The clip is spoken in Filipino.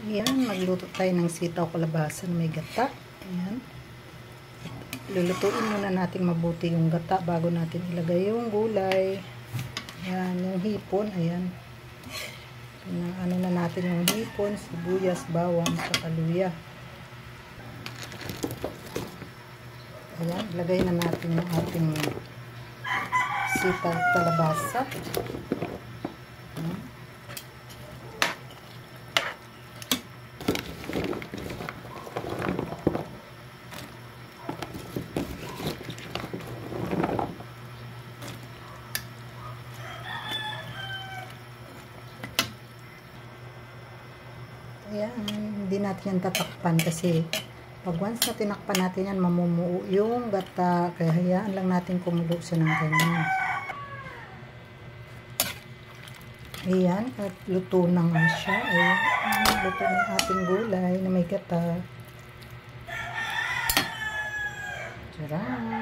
Ayan, magluto tayo ng sitaw kalabasa na may gata. Ayan. Lulutuin muna natin mabuti yung gata bago natin ilagay yung gulay. Ayan, yung hipon. Ayan. Ano na natin yung hipon, sibuyas, bawang, saka luya. Ayan, ilagay na natin yung ating sitaw kalabasa. Ayan. Ayan, hindi natin yan tatakpan kasi pag once na tinakpan natin yan, mamumuo yung gata. Kaya hayaan lang natin kumulo siya ng ganyan. Ayan, at luto na nga siya. Ayan, luto ng ating gulay na may gata. Tara!